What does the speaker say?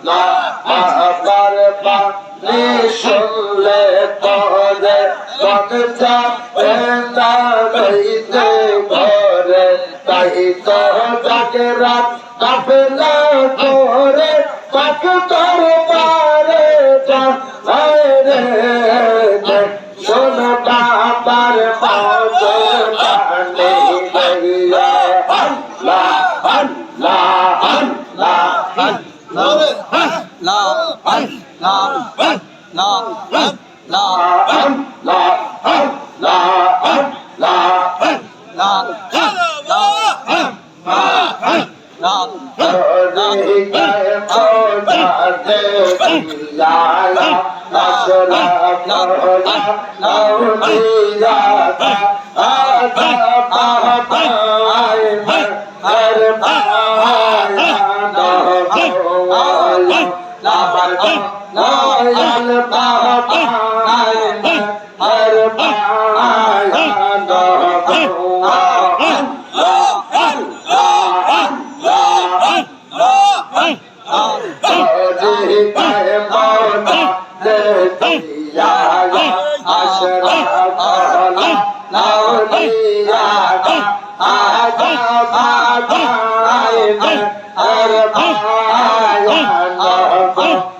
না আমার বাণী শুনলে পরে বক্তা না রইতে ঘরে তাই তো তাকে রাত কাফেলা করে পাক তোর পারে রে শোন বাবার পাগল জানে গইয়া আল্লাহ আল্লাহ Oh